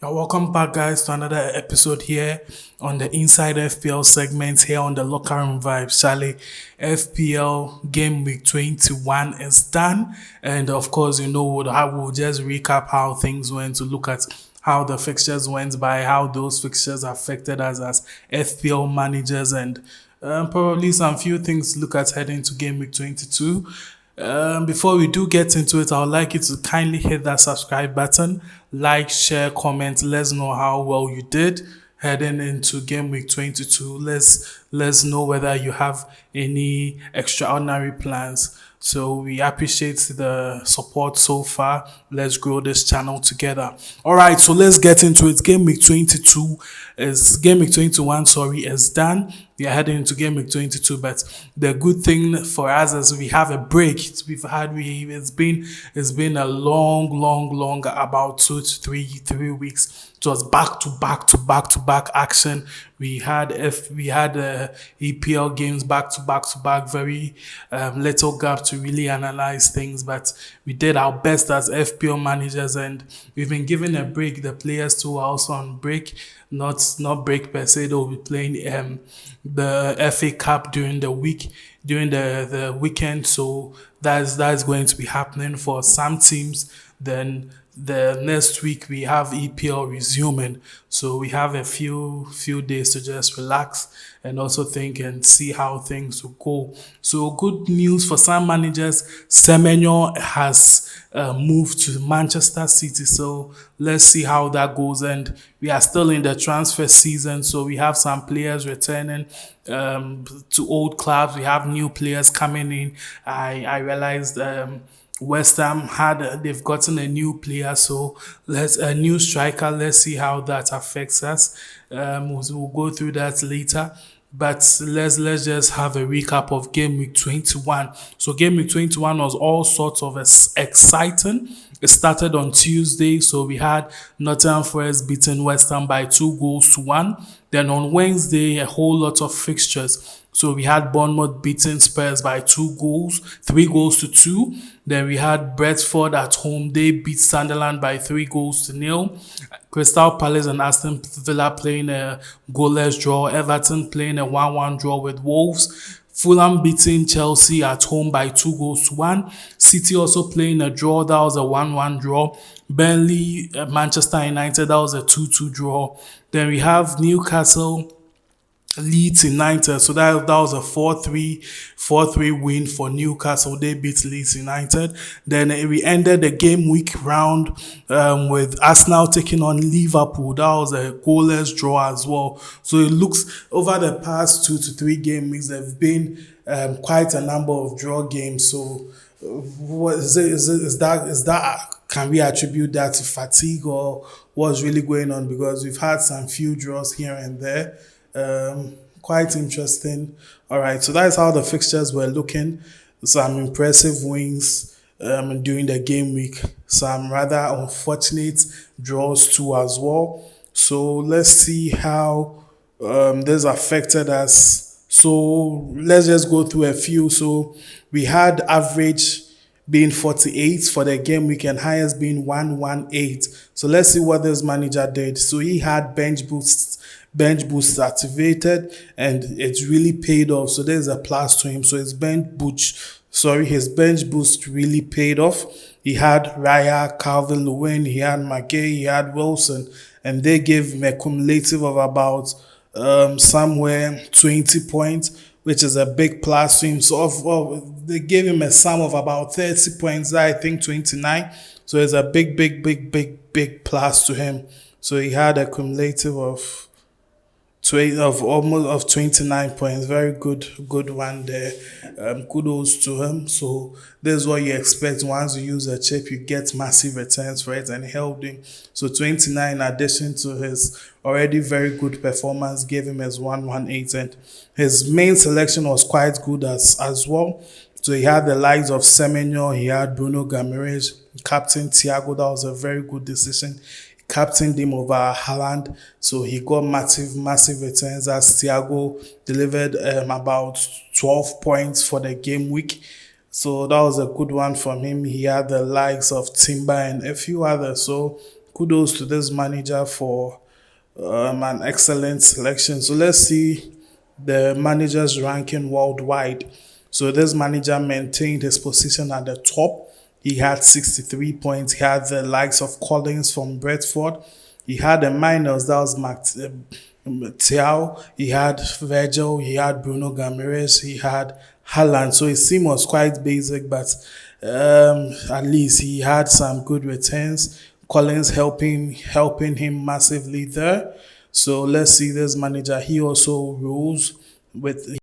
Welcome back, guys, to another episode here on the Inside FPL segment here on the Locker Room Vibes. Charlie, FPL Game Week 21 is done, and of course, I will just recap how things went to look at how the fixtures went by, how those fixtures affected us as FPL managers, and probably some few things to look at heading to Game Week 22. Before we do get into it, I would like you to kindly hit that subscribe button, like, share, comment. Let's know how well you did heading into Game Week 22. Let's know whether you have any extraordinary plans. So we appreciate the support so far. Let's grow this channel together. All right, so let's get into it. Game Week 21, sorry, is done. We are heading into Game Week 22, but the good thing for us is we have a break. It's been a long, about 2 to 3 weeks. It was back to back action. We had EPL games back to back. Very little gap to really analyze things, but we did our best as FPL managers, and we've been given a break. The players too are also on break, not break per se. They'll be playing the FA Cup during the weekend. So that's going to be happening for some teams. Then the next week we have EPL resuming, so we have a few days to just relax and also think and see how things will go. So good news for some managers, Semenyo has moved to Manchester City, so let's see how that goes. And we are still in the transfer season, so we have some players returning to old clubs. We have new players coming in. I realized West Ham they've gotten a new player, so a new striker. Let's see how that affects us. We'll go through that later. But let's just have a recap of Game Week 21. So Game Week 21 was all sorts of exciting. It started on Tuesday, so we had Nottingham Forest beating West Ham by 2-1. Then on Wednesday, a whole lot of fixtures. So we had Bournemouth beating Spurs by 3-2. Then we had Brentford at home. They beat Sunderland by 3-0. Crystal Palace and Aston Villa playing a goalless draw. Everton playing a 1-1 draw with Wolves. Fulham beating Chelsea at home by 2-1. City also playing a draw. That was a 1-1 draw. Burnley, Manchester United, that was a 2-2 draw. Then we have Newcastle, Leeds United. So that was a 4-3 win for Newcastle. They beat Leeds United. Then we ended the game week round with Arsenal taking on Liverpool. That was a goalless draw as well. So it looks over the past 2 to 3 game weeks, there have been quite a number of draw games. So what is that? Can we attribute that to fatigue, or what's really going on? Because we've had some few draws here and there. Quite interesting. All right, so that's how the fixtures were looking. Some impressive wins during the game week. Some rather unfortunate draws too as well. So let's see how this affected us. So let's just go through a few. So we had average being 48 for the game week and highest being 118. So let's see what this manager did. So he had bench boosts activated, and it's really paid off. So there's a plus to him. So his bench boost really paid off. He had Raya, Calvin-Lewin, he had McGay, he had Wilson, and they gave him a cumulative of about somewhere 20 points, which is a big plus to him. So they gave him a sum of about 30 points, I think 29. So it's a big plus to him. So he had a cumulative of 29 points. Very good one there. Kudos to him. So this is what you expect. Once you use a chip, you get massive returns for it, and helped him. So 29, in addition to his already very good performance, gave him his 118, and his main selection was quite good as well. So he had the likes of Semenyo, he had Bruno Guimaraes, Captain Thiago. That was a very good decision. Captained him over Haaland, so he got massive returns as Thiago delivered about 12 points for the game week. So that was a good one from him. He had the likes of Timber and a few others. So kudos to this manager for an excellent selection. So let's see the manager's ranking worldwide. So this manager maintained his position at the top. He had 63 points. He had the likes of Collins from Brentford. He had a minus, that was Tiao. He had Virgil. He had Bruno Gameres. He had Haaland. So his team was quite basic, but at least he had some good returns. Collins helping him massively there. So let's see this manager. He also rose with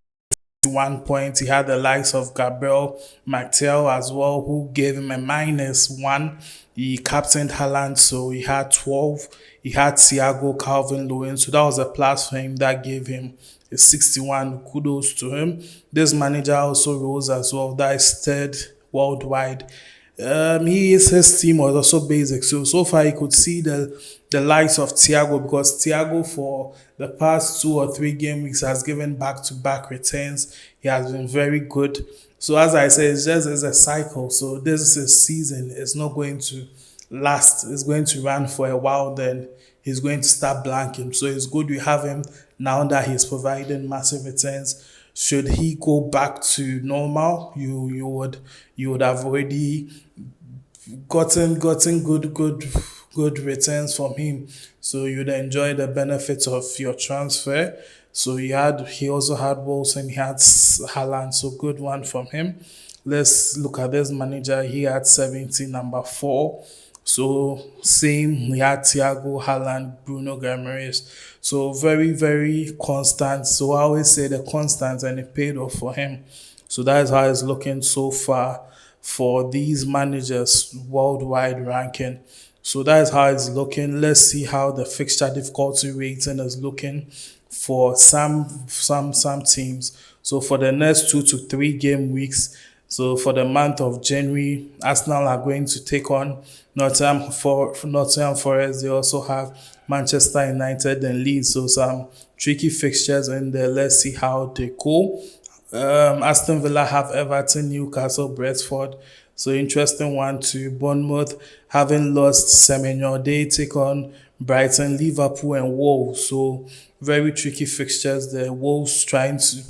1 point. He had the likes of Gabriel Martel as well, who gave him a -1. He captained Haaland, so he had 12. He had Thiago Calvin Lewin, so that was a plus for him that gave him a 61. Kudos to him. This manager also rose as well. That is third worldwide. His team was also basic. So far he could see the likes of Thiago, because Thiago for the past 2 or 3 game weeks has given back-to-back returns. He has been very good. So as I said, it's a cycle. So this is a season. It's not going to last. It's going to run for a while. Then he's going to start blanking. So it's good we have him now that he's providing massive returns. Should he go back to normal, you would have already gotten good returns from him. So you'd enjoy the benefits of your transfer. So he also had Wilson, he had Haaland, so good one from him. Let's look at this manager. He had 70, number 4. So same, we had Thiago, Haaland, Bruno Guimaraes. So very, very constant. So I always say the constant, and it paid off for him. So that is how it's looking so far for these managers worldwide ranking. So that is how it's looking. Let's see how the fixture difficulty rating is looking for some teams. So for the next 2 to 3 game weeks, so for the month of January, Arsenal are going to take on Nottingham Forest. They also have Manchester United and Leeds. So some tricky fixtures in there. Let's see how they go. Aston Villa have Everton, Newcastle, Brentford. So interesting one too. Bournemouth having lost Semenyo, they take on Brighton, Liverpool, and Wolves. So very tricky fixtures. The Wolves trying to,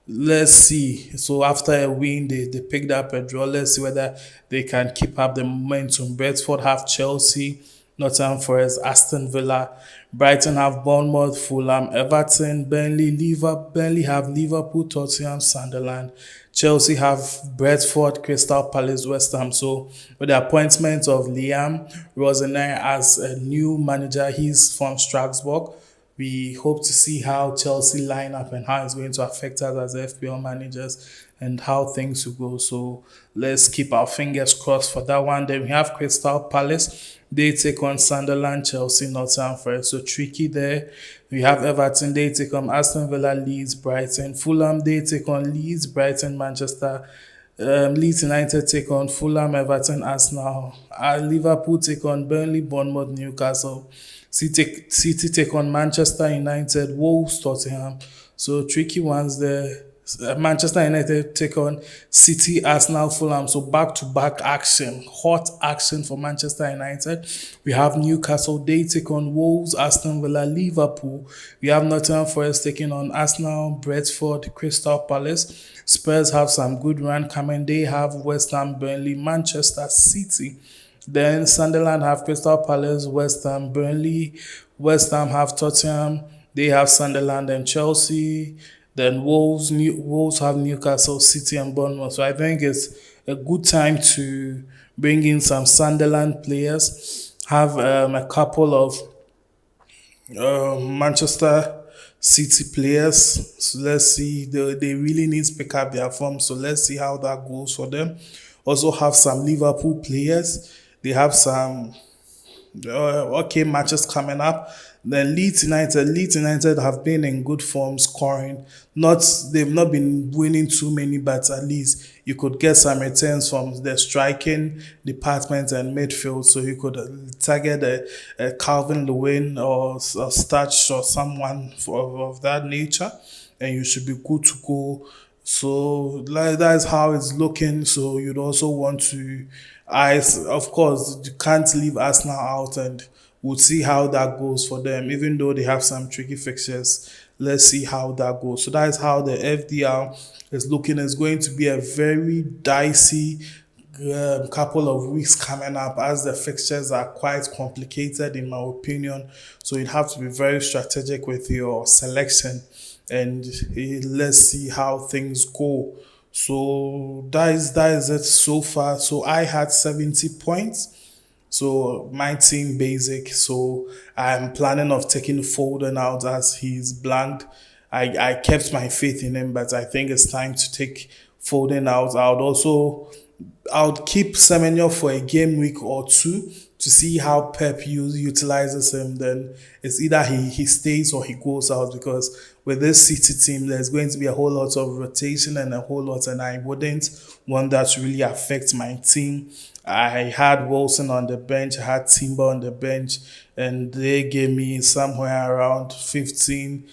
let's see. So after a win, they picked up a draw. Let's see whether they can keep up the momentum. Brentford have Chelsea, Nottingham Forest, Aston Villa. Brighton have Bournemouth, Fulham, Everton, Burnley have Liverpool, Tottenham, Sunderland. Chelsea have Brentford, Crystal Palace, West Ham. So with the appointment of Liam Rosenau as a new manager, he's from Strasbourg. We hope to see how Chelsea line up and how it's going to affect us as FPL managers and how things will go. So let's keep our fingers crossed for that one. Then we have Crystal Palace. They take on Sunderland, Chelsea, Nottingham Forest. So tricky there. We have Everton. They take on Aston Villa, Leeds, Brighton. Fulham. They take on Leeds, Brighton, Manchester. Leeds United take on Fulham, Everton, Arsenal. Liverpool take on Burnley, Bournemouth, Newcastle. City take on Manchester United, Wolves, Tottenham. So tricky ones there. Manchester United take on City, Arsenal, Fulham. So back-to-back action, hot action for Manchester United. We have Newcastle, they take on Wolves, Aston Villa, Liverpool. We have Nottingham Forest taking on Arsenal, Brentford, Crystal Palace. Spurs have some good run coming. They have West Ham, Burnley, Manchester City. Then Sunderland have Crystal Palace, West Ham, Burnley. West Ham have Tottenham. They have Sunderland and Chelsea. Then Wolves have Newcastle, City, and Bournemouth. So I think it's a good time to bring in some Sunderland players. Have a couple of Manchester City players. So let's see. They really need to pick up their form. So let's see how that goes for them. Also have some Liverpool players. They have some okay matches coming up. Then Leeds United have been in good form scoring. They've not been winning too many, but at least you could get some returns from the striking department and midfield. So you could target a Calvin Lewin or Starch or someone of that nature, and you should be good to go. So that is how it's looking. So you'd also want to, of course, you can't leave Arsenal out and we'll see how that goes for them. Even though they have some tricky fixtures, let's see how that goes. So that is how the FDR is looking. It's going to be a very dicey couple of weeks coming up, as the fixtures are quite complicated in my opinion. So you have to be very strategic with your selection, and let's see how things go. So that is it so far. So I had 70 points. So my team basic. So I'm planning of taking Foden out as he's blanked. I kept my faith in him, but I think it's time to take Foden out. I would keep Semenyo for a game week or two to see how Pep utilizes him. Then it's either he stays or he goes out, because with this City team, there's going to be a whole lot of rotation and a whole lot, and I wouldn't want that to really affect my team. I had Wilson on the bench, I had Timber on the bench, and they gave me somewhere around 15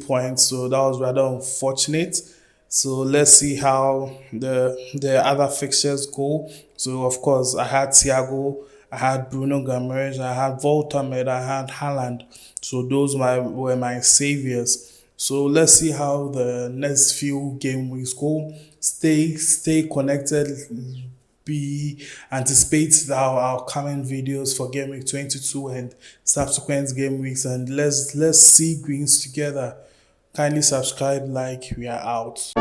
points. So that was rather unfortunate. So let's see how the other fixtures go. So of course I had Thiago, I had Bruno Gomes, I had Voltamed, I had Haaland. So those were my saviors. So let's see how the next few game weeks go. Stay connected. Be anticipate our coming videos for Game Week 22 and subsequent game weeks, and let's see greens together. Kindly subscribe, like, we are out.